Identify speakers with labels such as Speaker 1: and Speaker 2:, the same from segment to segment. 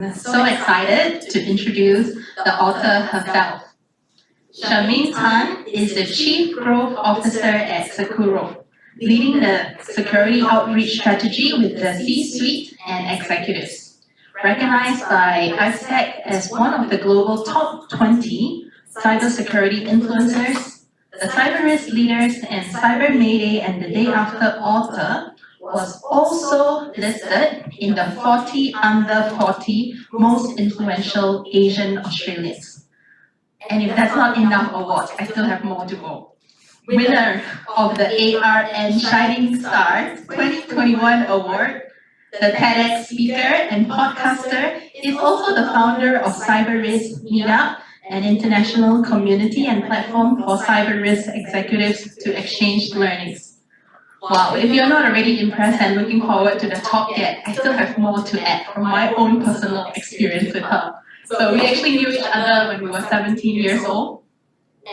Speaker 1: So excited to introduce the author herself. Shamane Tan is the Chief Growth Officer at Sakuro, leading the security outreach strategy with the C-suite and executives. Recognized by ISEC as one of the global top 20 cybersecurity influencers, the cyber risk leaders and Cyber Mayday and the Day After author was also listed in the 40 under 40 most influential Asian Australians. And if that's not enough awards, I still have more to go. Winner of the ARN Shining Star 2021 award, the TEDx speaker and podcaster, is also the founder of Cyber Risk Meetup, an international community and platform for cyber risk executives to exchange learnings. Wow, if you're not already impressed and looking forward to the talk yet, I still have more to add from my own personal experience with her. So we actually knew each other when we were 17 years old.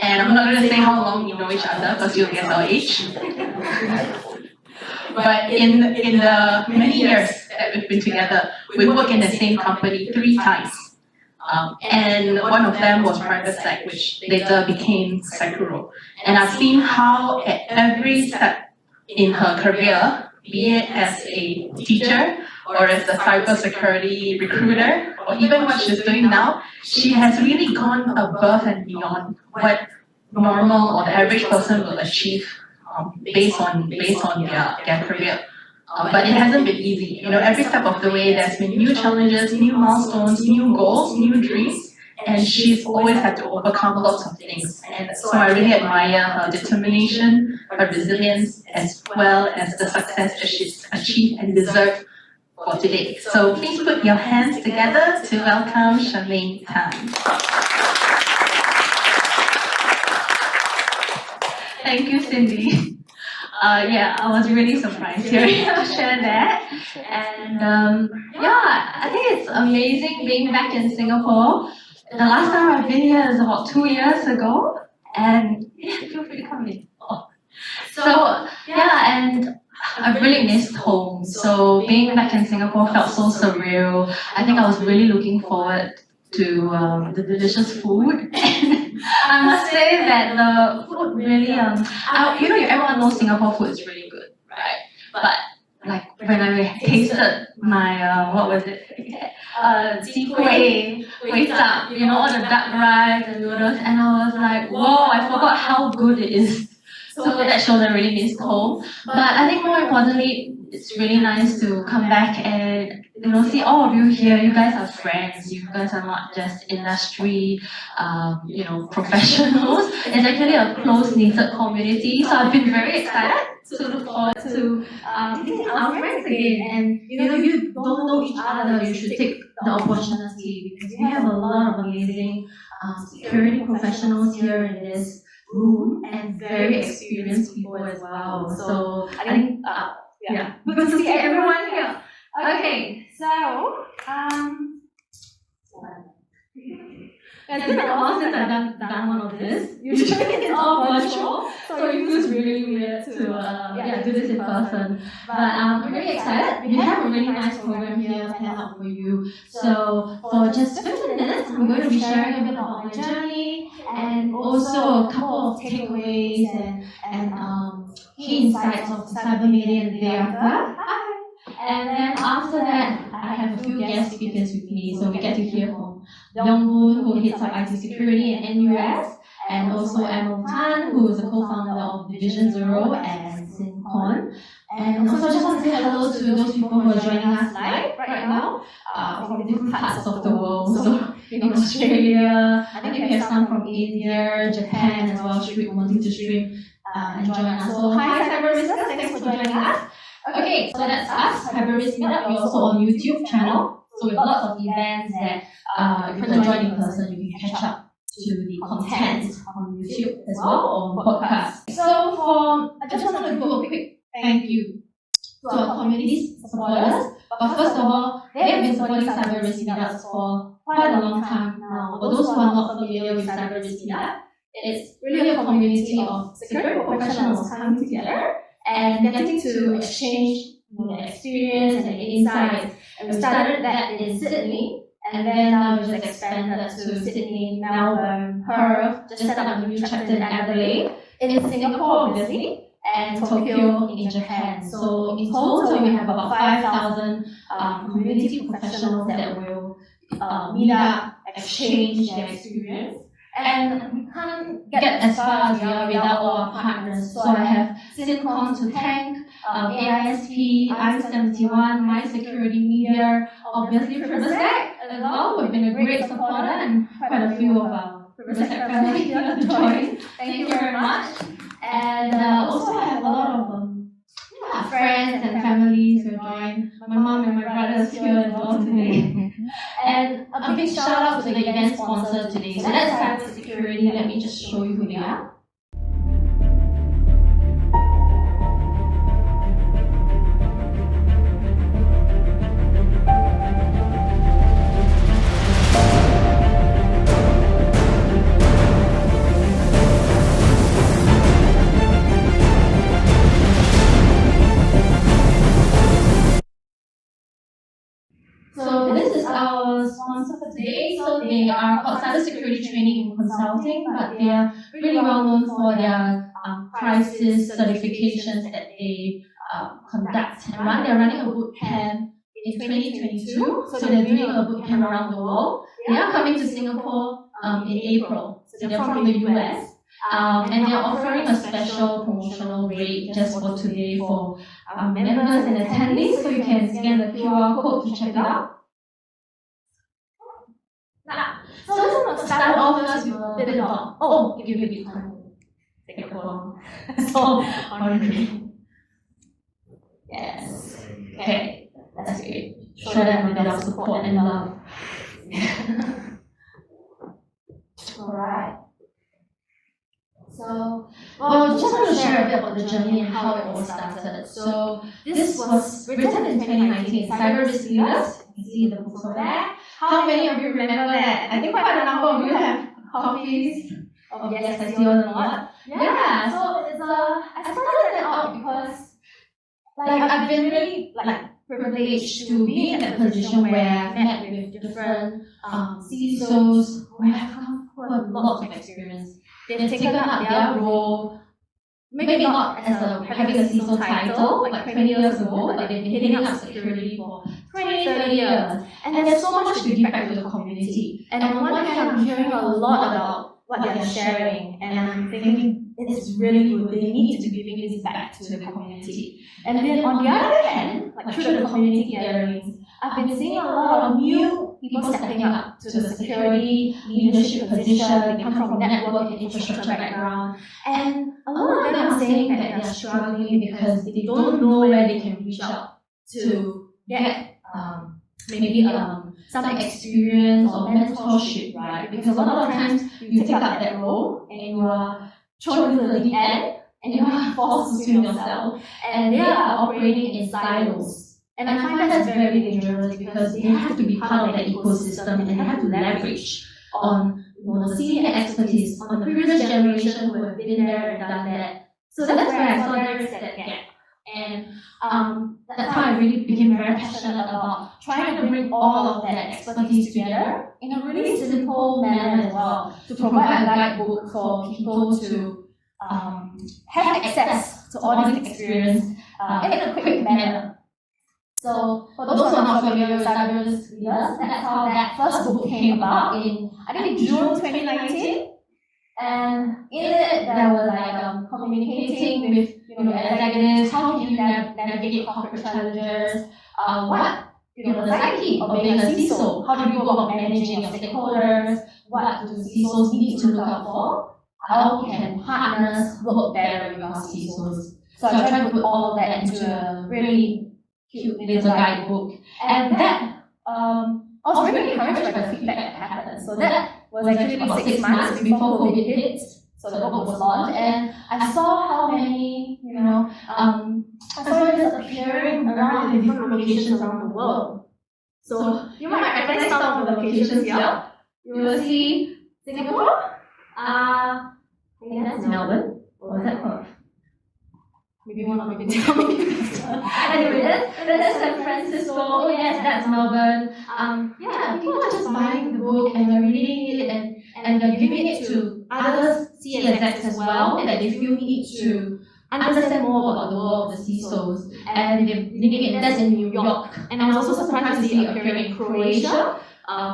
Speaker 1: And I'm not going to say how long we know each other because you'll guess our age. But in the many years that we've been together, we've worked in the same company 3 times. And one of them was PrivateSec, which later became Sakuro. And I've seen how at every step in her career, be it as a teacher or as a cybersecurity recruiter, or even what she's doing now, she has really gone above and beyond what normal or the average person will achieve based on their career. But it hasn't been easy. You know, every step of the way, there's been new challenges, new milestones, new goals, new dreams, and she's always had to overcome lots of things. And so I really admire her determination, her resilience, as well as the success that she's achieved and deserved for today. So please put your hands together to welcome Shamane Tan. Thank you, Cindy. I was really surprised hearing her share that. And I think it's amazing being back in Singapore. The last time I've been here is about 2 years ago, and feel free to come in. And I've really missed home. So being back in Singapore felt so surreal. I think I was really looking forward to the delicious food. I must say that the food really, everyone knows Singapore food is really good, right? But like when I tasted my, what was it? Kway chap, all the duck rice and noodles, and I was like, whoa, I forgot how good it is. So that shows I really missed home. But I think more importantly, it's really nice to come back and see all of you here. You guys are friends. You guys are not just industry, professionals. It's actually a close-knitted community. So I've been very excited to look forward to meeting our friends again. And you don't know each other, you should take the opportunity because we have a lot of amazing security professionals here in this room and very experienced people as well. So I think, good to see everyone here. Okay, so it's been a while since I've done one of this. Usually it's all virtual, so it feels really weird to do this in person. But I'm really excited. We have a really nice program here planned out for you. So for just 15 minutes, I'm going to be sharing a bit about my journey and also a couple of takeaways and key insights of Cyber Mayday and the day after. And then after that, I have a few guest speakers with me. So we get to hear from Dongboon, who heads up IT security at NUS, and also Shamane Tan, who is the co-founder of Division Zero and SynCon. And also just want to say hello to those people who are joining us live right now from different parts of the world. So in Australia, I think we have some from India, Japan as well, wanting to stream and join us. So hi Cyber Riskers, thanks for joining us. Okay, so that's us, Cyber Risk Meetup. We're also on YouTube channel. So we have lots of events that if you can't join in person, you can catch up to the content on YouTube as well or on podcast. So I just wanted to do a quick thank you to our community supporters. But first of all, they have been supporting Cyber Risk Meetups for quite a long time now. For those who are not familiar with Cyber Risk Meetup, it's really a community of security professionals coming together and getting to exchange experience and insights. And we started that in Sydney, And then now we just expanded to Sydney, Melbourne, Perth, just set up a new chapter in Adelaide, in Singapore obviously, and Tokyo in Japan. So in total we have about 5,000 community professionals that will meet up, exchange their experience. And we can't get as far as we are without all our partners. So I have Syncon to Tank, AISP, I71, My Security Media, obviously Privacy as well, who've been a great supporter, and quite a few of our Privacy family here to join. Thank you very much. And also I have a lot of friends and families who join. My mom and my brothers here as well today. And a big shout out to the event sponsor today. So that's Cyber Security. Let me just show you who they are. So this is our sponsor for today. So they are called Cyber Security Training and Consulting, but they are really well known for their crisis certifications that they conduct and run. They're running a boot camp in 2022. So they're doing a boot camp around the world. They are coming to Singapore in April. So they're from the US. And they're offering a special promotional rate just for today for members and attendees, so you can scan the QR code to check it out. Now, so I just want to start off first with a bit about, give you a bit of time. Take a photo. So, hungry. Yes. Okay, that's great. Show them a bit of support and love. Alright. So, just want to share a bit about the journey and how it all started. So, this was written in 2019, Cyber Risk Leaders. You can see the books over there. How many of you remember that? I think quite a number of you have copies of Yes, I See on the Lot. Yeah, so it's I started that out because I've been really privileged to be in that position where I've met with different CISOs who have come with lots of experience. They've taken up their role, maybe not as having a CISO title like 20 years ago, but they've been heading up security for 20, 30 years. And there's so much to give back to the community. And on one hand, I'm hearing a lot about what they're sharing, and I'm thinking it's really good. They need to be giving this back to the community. And then on the other hand, through the community gatherings, I've been seeing a lot of new people stepping up to the security leadership position. They come from network and infrastructure background. And a lot of them are saying that they are struggling because they don't know where they can reach out to get maybe some experience or mentorship, right? Because a lot of times you take up that role and you are thrown into the deep end and you are forced to swim yourself. And they are operating in silos. And I find that's very dangerous because they have to be part of that ecosystem and they have to leverage on the senior expertise on the previous generation who have been there and done that. So that's where I saw there is that gap. And that's how I really became very passionate about trying to bring all of that expertise together in a really simple manner as well, to provide a guidebook for people to have access to all this experience in a quick manner. So, for those who are not familiar with Cyber Risk Leaders, that's how that first book came about in, I think, June 2019. And in it, there was communicating with executives, how can you navigate corporate challenges, what the psyche of being a CISO, how do you go about managing your stakeholders, what do CISOs need to look out for, how can partners work better with our CISOs. So I tried to put all of that into a really cute little guidebook. And that, I was really encouraged by the feedback that happened. So that was actually about 6 months before COVID hit. So the book was launched, and I saw how many, I saw this appearing around in different locations around the world. So you might recognize some of the locations here. You will see Singapore, I think that's Melbourne, or was that Perth? maybe you want to tell me. Anyway, that's San Francisco. Oh yes, that's Melbourne. Yeah, people are just buying the book and they're reading it and they're giving it to other CSX as well, that they feel need to understand more about the world of the sea souls. And they're reading it. That's in New York. And I was also surprised to see it appearing in Croatia.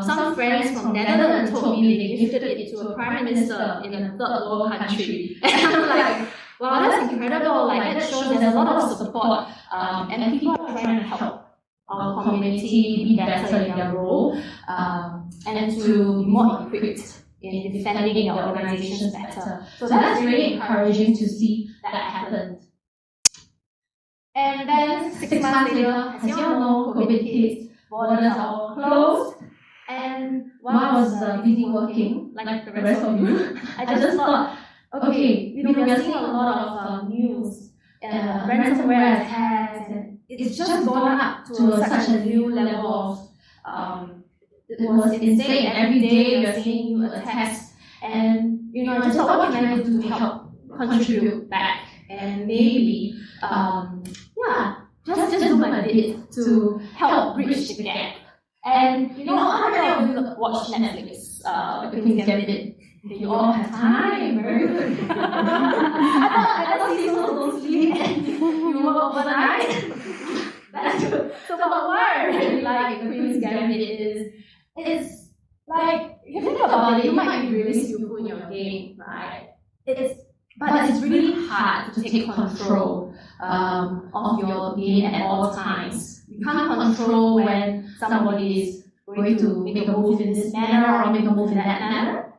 Speaker 1: Some friends from Netherlands told me they gifted it to a prime minister in a third world country. And I'm like, wow, that's incredible. Like, that shows there's a lot of support, and people are trying to help our community be better in their role, and to be more equipped in defending their organizations better. So that's really encouraging to see that happen. And then 6 months later, as you all know, COVID hit, borders are all closed. And while I was busy working, like the rest of you, I just thought, okay, we are seeing a lot of news, ransomware attacks, and it's just gone up to such a new level of, it was insane. Every day we are seeing new attacks, and I just thought, what can I do to help contribute back, and maybe, just do my bit to help bridge the gap. And how many of you watch Netflix? The Queen's Gambit. You all have time. Very good. I thought seasons don't sleep and you work overnight. That's good. So why I really like The Queen's Gambit is like, if you think about it, you might be really skillful in your game, right? But it's really hard to take control of your game at all times. You can't control when somebody is going to make a move in this manner or make a move in that manner.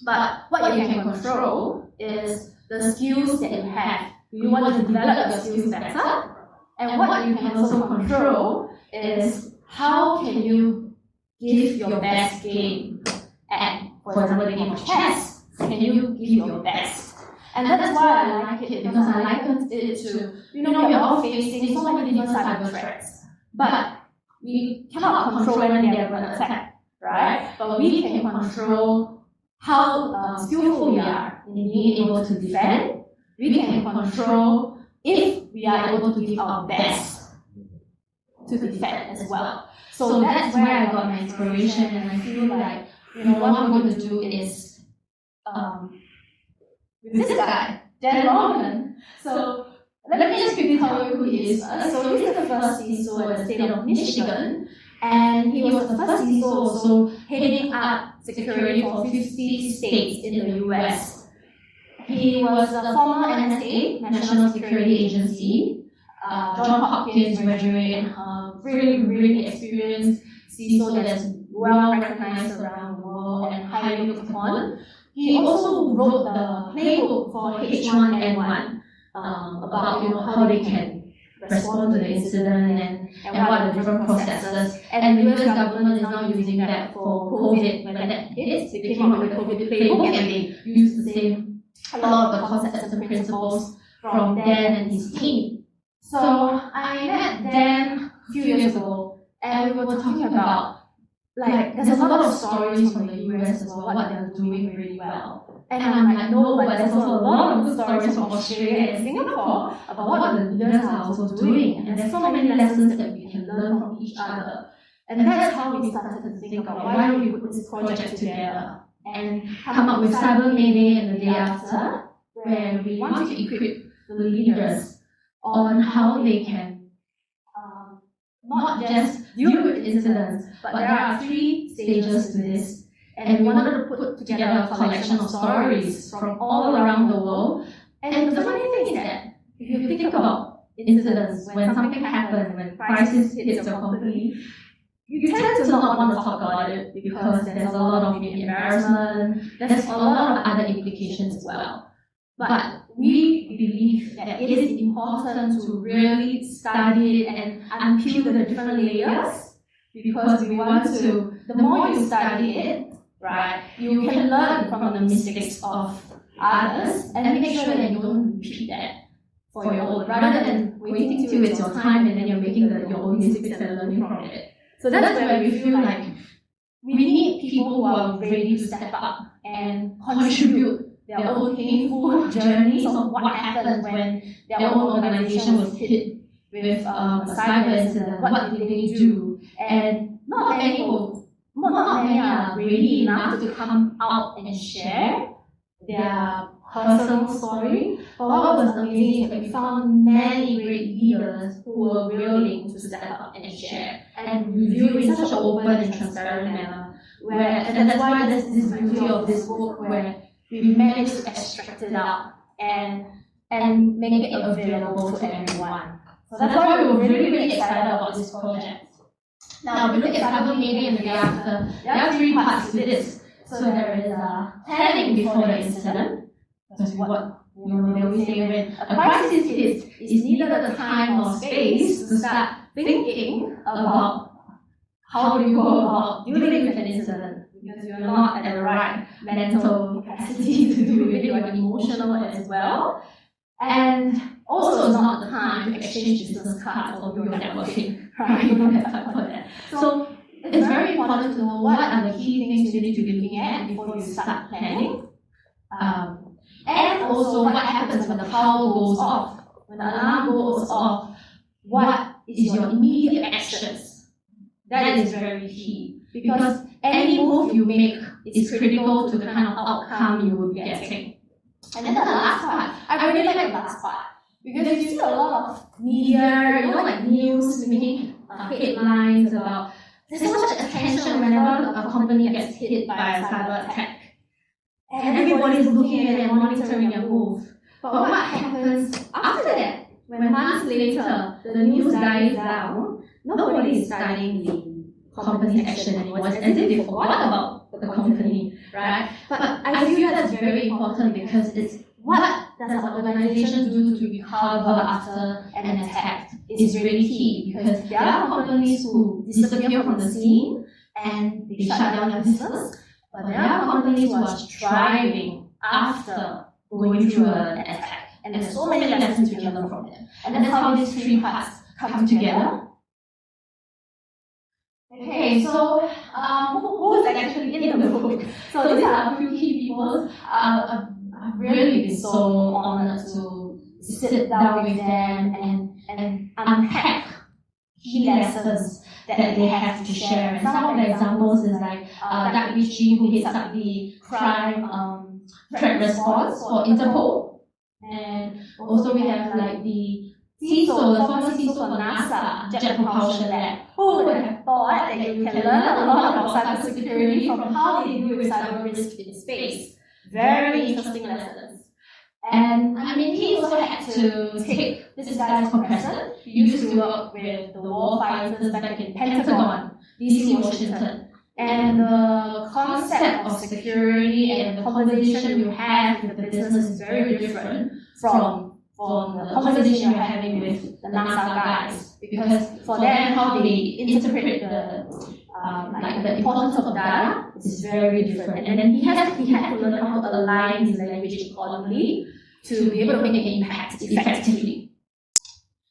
Speaker 1: But what you can control is the skills that you have. You want to develop your skills better. And what you can also control is how can you give your best game at, for example, the game of chess. Can you give your best? And that's why I like it, because I likened it to, we're all facing so many different cyber threats. But we cannot control when they are going to attack, right? But we can control how skillful we are in being able to defend. We can control if we are able to give our best to defend as well. So that's where I got my inspiration, and I feel like, what I'm going to do is with this guy, Dan Roman. So let me just quickly tell you who he is. So he's the first CISO in the state of Michigan, and he was the first CISO also heading up security for 50 states in the US. He was a former NSA, National Security Agency, John Hopkins graduate, really, really experienced CISO that's well recognized around the world and highly looked upon. He also wrote the playbook for H1N1 about how they can respond to the incident and what are the different processes. And the US government is now using that for COVID. When that hits, they came up with the COVID playbook and they used a lot of the concepts and principles from Dan and his team. So I met Dan a few years ago, and we were talking about, there's a lot of stories from the US as well, what they're doing really well. And I'm like, no, but there's also a lot of good stories from Australia and Singapore about what the leaders are also doing. And there's so many lessons that we can learn from each other. And that's how we started to think about why don't we put this project together and come up with Cyber Mayday and the day after, where we want to equip the leaders on how they can not just deal with incidents, but there are 3 stages to this. And we wanted to put together a collection of stories from all around the world. And the funny thing is that if you think about incidents, when something happens, when crisis hits your company, you tend to not want to talk about it because there's a lot of embarrassment, there's a lot of other implications as well. But we believe that it is important to really study it and unpeel the different layers, because we want to, the more you study it, right, you can learn from the mistakes of others and make sure that you don't repeat that for your own, rather than waiting till it's your time and then you're making your own mistakes and learning from it. So that's where we feel like we need people who are ready to step up and contribute their own painful journeys of what happened when their own organization was hit with a cyber incident. What did they do? And not many are ready enough to come out and share their personal story. But what was amazing is that we found many great leaders who were willing to step up and share and review in such an open and transparent manner. And that's why there's this beauty of this book where we managed to extract it out and make it available to everyone. So that's why we were really excited about this project. Now, we look at Cyber Mayday and the day after. There are 3 parts to this. So there is planning before the incident. Because what they always say, when a crisis hits, it's neither the time or space to start thinking about how do you go about dealing with an incident, because you're not at the right mental capacity to do it, you're emotional as well. And also it's not the time to exchange business cards or do your networking, right? You don't have time for that. So it's very important to know what are the key things you need to be looking at before you start planning. And also what happens when the power goes off, when the alarm goes off, what is your immediate actions? That is very key, because any move you make is critical to the kind of outcome you will be getting. And then the last part, I really like the last part, because you see a lot of media, like news making headlines about there's so much attention whenever a company gets hit by a cyber attack. And everybody's looking at it and monitoring their move. But what happens after that? When months later the news dies down, nobody is studying the company's action anymore. It's as if they forgot about the company, right? But I feel that's very important, because it's what does an organization do to recover after an attack is really key, because there are companies who disappear from the scene and they shut down their business. But there are companies who are striving after going through an attack. And there's so many lessons we can learn from them. And that's how these 3 parts come together. Okay, so who is actually in the book? So these are a few key people. I've really been so honored to sit down with them and unpack key lessons that they have to share. And some of the examples is like Doug Ritchie, who heads up the crime threat response for Interpol. And also we have like the CISO, the former CISO for NASA, Jet Propulsion Lab. Who would have thought that you can learn a lot about cybersecurity from how they deal with cyber risk in space? Very interesting lessons. And I mean, he also had to take this guy's professor. He used to work with the war fighters back in Pentagon, DC, Washington. And the concept of security and the conversation you have with the business is very different from the conversation you're having with the NASA guys. Because for them, how they interpret the importance of data is very different. And then he had to learn how to align his language accordingly to be able to make an impact effectively.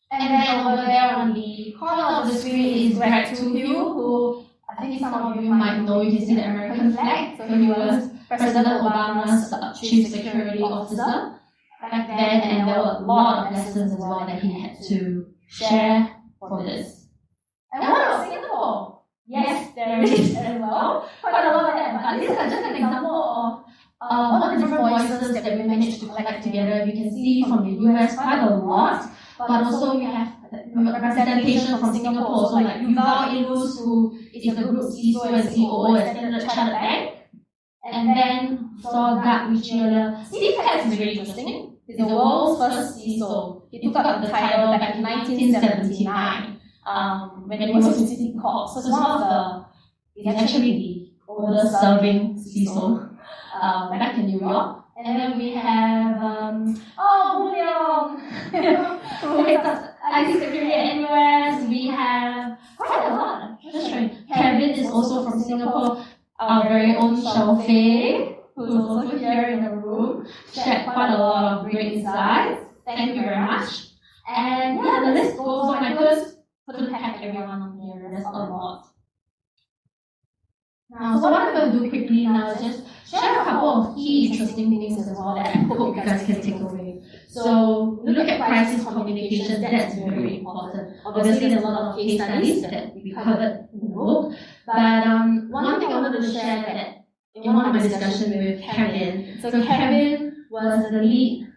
Speaker 1: And then over there on the corner of the screen is Greg Toohill, who I think some of you might know. You can see the American flag. So he was President Obama's chief security officer back then, and there were a lot of lessons as well that he had to share for this. And what about Singapore? Yes, there is as well. Quite a lot of that, but these are just an example of all the different voices that we managed to collect together. You can see from the US quite a lot, but also we have representation from Singapore. So like Yuval Ilus, who is the group CISO and COO at Standard Chartered Bank. And then saw Doug Ritchie earlier. Steve Katz is really interesting. He's the world's first CISO. He took up the title back in 1979 when he was in City Corp. So he's actually the oldest serving CISO back in New York. And then we have Wu Leong, who heads up IT security at NUS. We have quite a lot. Kevin is also from Singapore. Our very own Xiao Fei, who's also here in the room, shared quite a lot of great insights. Thank you very much. And yeah, the list goes on. I couldn't pack everyone on here. There's a lot. So what I'm going to do quickly now is just share a couple of key interesting things as well that I hope you guys can take away. So look at crisis communication, that's very important. Obviously there's a lot of case studies that we covered in the book, but one thing I wanted to share that in one of my discussions with Kevin, so Kevin was the lead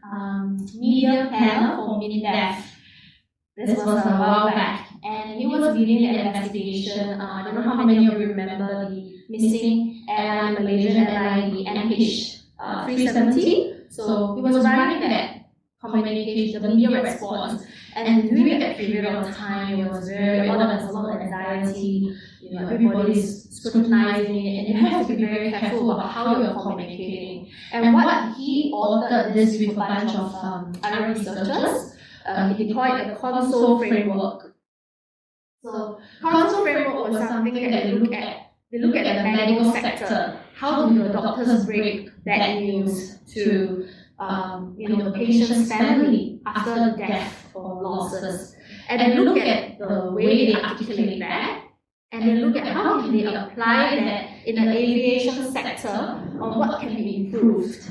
Speaker 1: media planner for MINDEF. This was a while back, and he was leading the investigation. I don't know how many of you remember the missing airline, Malaysian airline, the MH370. So he was running that communication, the media response, and during that period of time, it was there was a lot of anxiety. Everybody's scrutinizing it, and you have to be very careful about how you're communicating. And what he authored this with a bunch of other researchers. He deployed the console framework. So console framework was something that they look at the medical sector. How do the doctors break bad news to the patient's family after death or losses? And then look at the way they articulate that, and then look at how can they apply that in the aviation sector on what can be improved.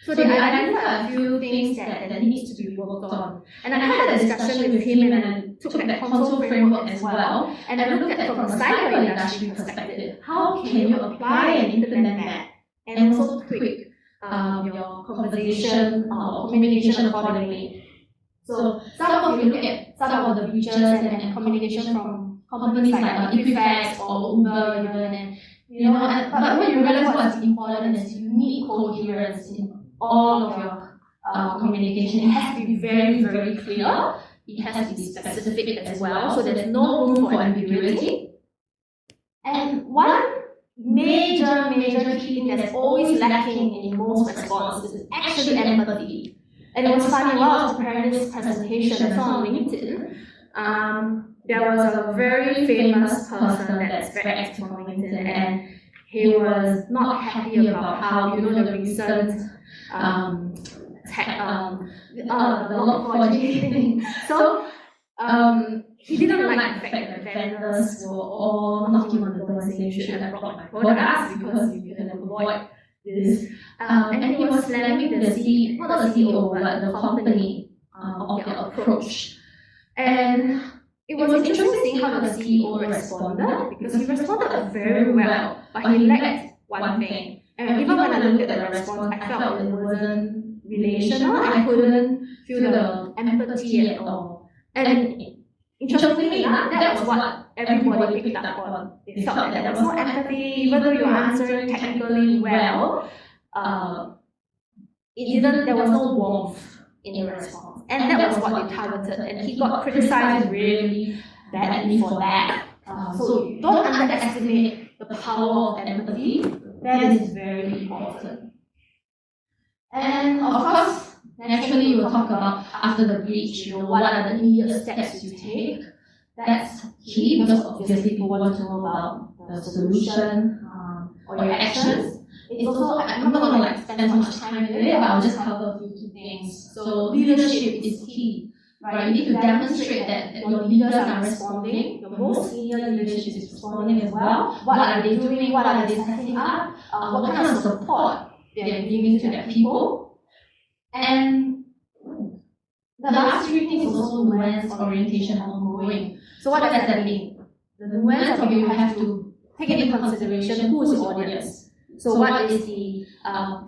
Speaker 1: So they identified a few things that needs to be worked on. And I had a discussion with him, and I took that console framework as well, and I looked at it from a cyber industry perspective. How can you apply and implement that and also tweak your conversation or communication accordingly? So some of you look at some of the features and communication from companies like Equifax or Uber even, but when you realize what's important is you need coherence in all of your communication. It has to be very, very clear. It has to be specific as well, so there's no room for ambiguity. And one major key thing that's always lacking in most responses is actually empathy. And it was funny, while I was preparing this presentation, I saw on LinkedIn, there was a very famous person that's very active on LinkedIn, and he was not happy about how, the recent the Log4j thing. So he didn't like the fact that vendors were all knocking on the door and saying, should I block my products because you can avoid this. And he was slamming the CEO, not the CEO, but the company of their approach. And it was interesting seeing how the CEO responded, because he responded very well, but he lacked one thing. And even when I looked at the response, I felt it wasn't relational. I couldn't feel the empathy at all. And interestingly enough, that was what everybody picked up on. They felt that there was no empathy, even though you were answering technically well. There was no warmth in the response. And that was what they targeted. And he got criticized really badly for that. So don't underestimate the power of empathy. That is very important. And of course, naturally you will talk about after the breach, what are the immediate steps you take. That's key, because obviously people want to know about the solution or your actions. It's also, I'm not going to spend so much time with it, but I'll just cover a few key things. So leadership is key. Right? You need to demonstrate that your leaders are responding. Your most senior leadership is responding as well. What are they doing? What are they setting up? What kind of support they are giving to their people? And the last three things is also nuance, orientation, and ongoing. So what does that mean? The nuance of you have to take into consideration who is your audience. So what is the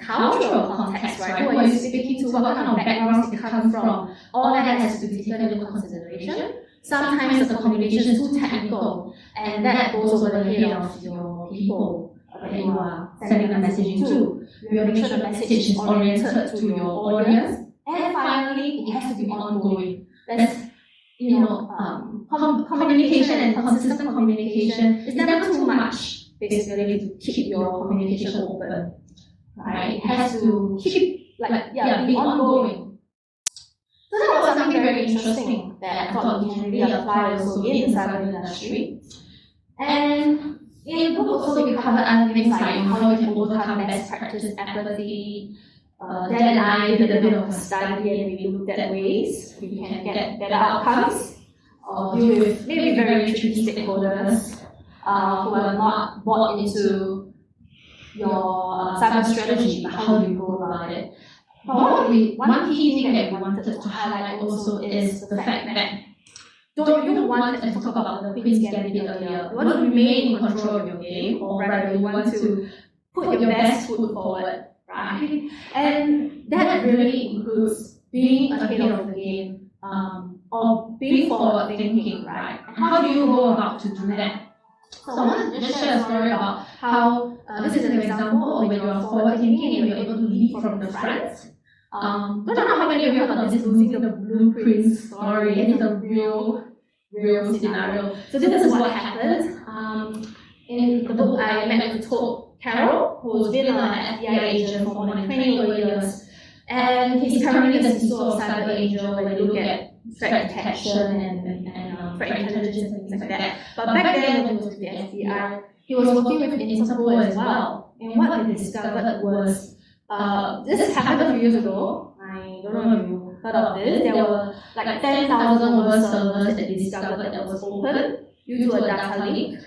Speaker 1: cultural context, right? Who are you speaking to? What kind of backgrounds they come from? All that has to be taken into consideration. Sometimes the communication is too technical, and that goes over the head of your people that you are sending the messaging to. You have to make sure the message is oriented to your audience. And finally, it has to be ongoing. That's, communication and consistent communication is never too much. Basically, to keep your communication open, right? It has to keep, be ongoing. So that was something very interesting that I thought we can really apply also in the cyber industry. And in the book also we covered other things like how you can overcome best practice, empathy. Dad and I did a bit of a study, and we looked at ways we can get better outcomes, or deal with maybe very tricky stakeholders who are not bought into your cyber strategy, how do you go about it. Probably one key thing that we wanted to highlight also is the fact that you don't want, as we talked about the Queen's Gambit earlier, you want to remain in control of your game, or rather you want to put your best foot forward, right? And that really includes being ahead of the game, or being forward thinking, right? And how do you go about to do that? So I want to just share a story about how this is an example of when you are forward thinking and you're able to lead from the front. Don't know how many of you have heard of this losing the blueprint story, and it's a real scenario. So this is what happened. In the book, I met with Carol, who's been an FBI agent for more than 20 over years. And he's currently the CISO of Cyber Angel when you look at threat detection and threat intelligence and things like that. But back then, when he was with the FBI, he was working with Interpol as well. And what they discovered was, this happened a few years ago. I don't know if you heard of this. There were like 10,000 over servers that they discovered that was open due to a data leak.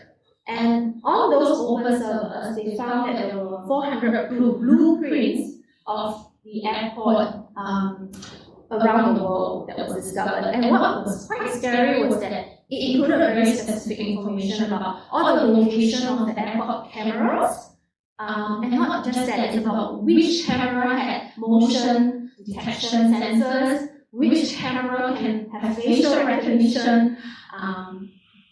Speaker 1: And on those open servers, they found that there were 400 blueprints of the airport around the world that was discovered. And what was quite scary was that it included very specific information about all the location of the airport cameras. And not just that, it's about which camera had motion detection sensors, which camera can have facial recognition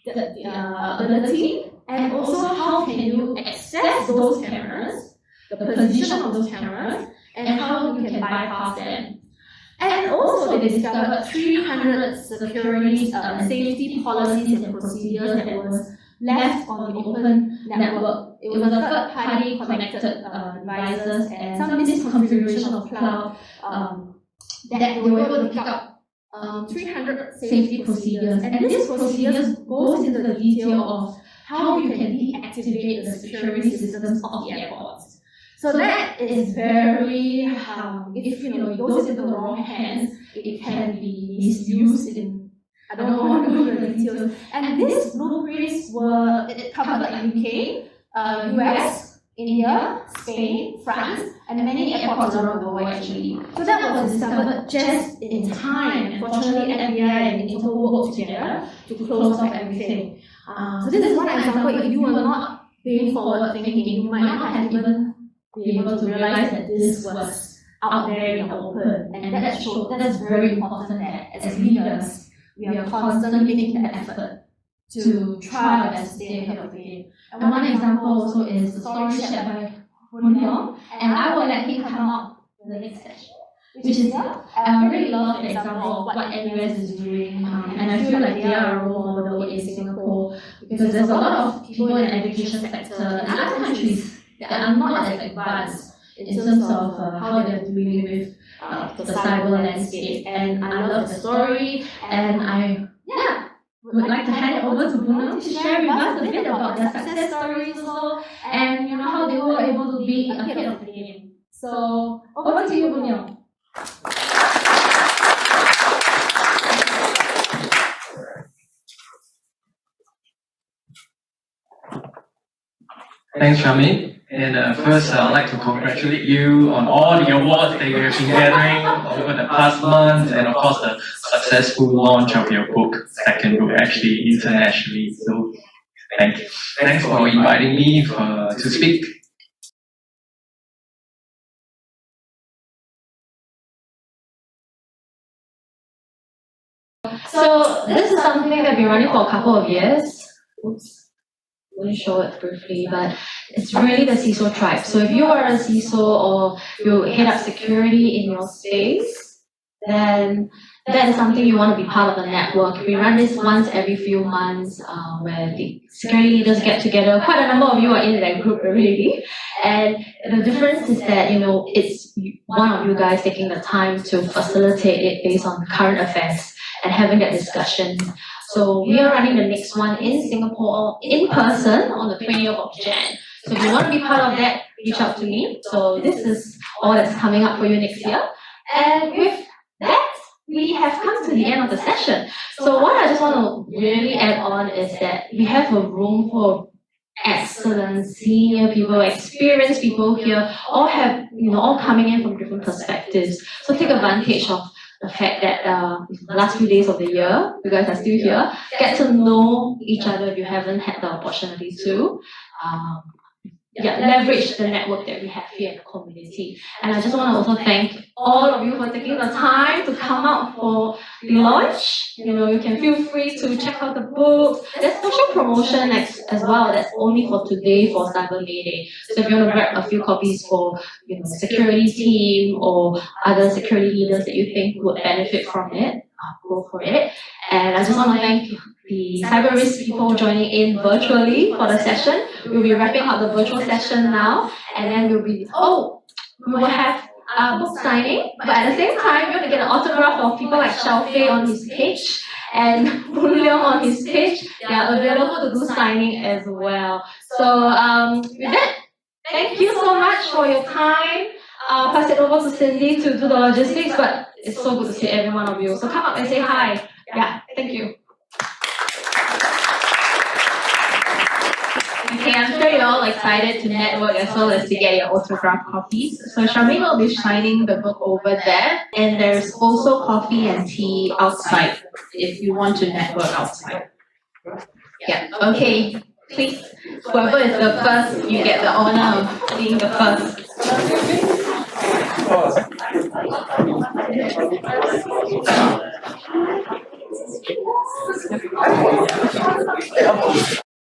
Speaker 1: ability, and also how can you access those cameras, the position of those cameras, and how you can bypass them. And also they discovered 300 security safety policies and procedures that was left on the open network. It was a third-party connected devices and some misconfiguration of cloud that they were able to pick up 300 safety procedures. And these procedures goes into the detail of how you can deactivate the security systems of the airports. So that is very, if it goes into the wrong hands, it can be misused in, I don't want to go into the details. And these blueprints it covered like UK, US, India, Spain, France, and many airports around the world actually. So that was discovered just in time. Unfortunately, FBI and Interpol worked together to close off everything. So this is one example. If you were not being forward thinking, you might not have even been able to realize that this was out there in the open. And that's very important that as leaders, we are constantly making the effort to try our best to stay ahead of the game. And one example also is the story shared by Hun Hyung, and I will let him come up in the next session, which is here. I really love the example of what NUS is doing, and I feel like they are a role model in Singapore because there's a lot of people in the education sector in other countries that are not as advanced in terms of how they're dealing with the cyber landscape. And I love the story, and I would like to hand it over to Bruno to share with us a bit about their success stories also, and how they were able to be ahead of the game. So over to you, Bruno.
Speaker 2: Thanks, Shamane. And first, I'd like to congratulate you on all the awards that you have been gathering over the past months, and of course the successful launch of your book, second book, actually internationally. So, thank you. Thanks for inviting me to speak.
Speaker 3: So this is something that I've been running for a couple of years. Oops. Let me show it briefly, but it's really the CISO tribe. So if you are a CISO or you head up security in your space, then that is something you want to be part of the network. We run this once every few months where the security leaders get together. Quite a number of you are in that group already. And the difference is that, it's one of you guys taking the time to facilitate it based on current affairs and having that discussion. So we are running the next one in Singapore in person on the 20th of Jan. So if you want to be part of that, reach out to me. So this is all that's coming up for you next year. And with that, we have come to the end of the session. So what I just want to really add on is that we have a room for excellent senior people, experienced people here, all have, all coming in from different perspectives. So take advantage of the fact that the last few days of the year, you guys are still here, get to know each other if you haven't had the opportunity to. Leverage the network that we have here in the community. And I just want to also thank all of you for taking the time to come out for the launch. You can feel free to check out the books. There's special promotion as well that's only for today for Cyber Mayday. So if you want to grab a few copies for security team or other security leaders that you think would benefit from it, go for it. And I just want to thank the cyber risk people joining in virtually for the session. We'll be wrapping up the virtual session now, and then we will have a book signing, but at the same time, you're going to get an autograph of people like Xiao Fei on his page and Wu Leong on his page. They are available to do signing as well. So with that, thank you so much for your time. I'll pass it over to Cindy to do the logistics, but it's so good to see every one of you. So come up and say hi. Yeah, thank you. Okay, I'm sure you're all excited to network as well as to get your autograph copies. So Shamane will be signing the book over there, and there's also coffee and tea outside if you want to network outside. Yeah, okay, please, whoever is the first, you get the honor of being the first.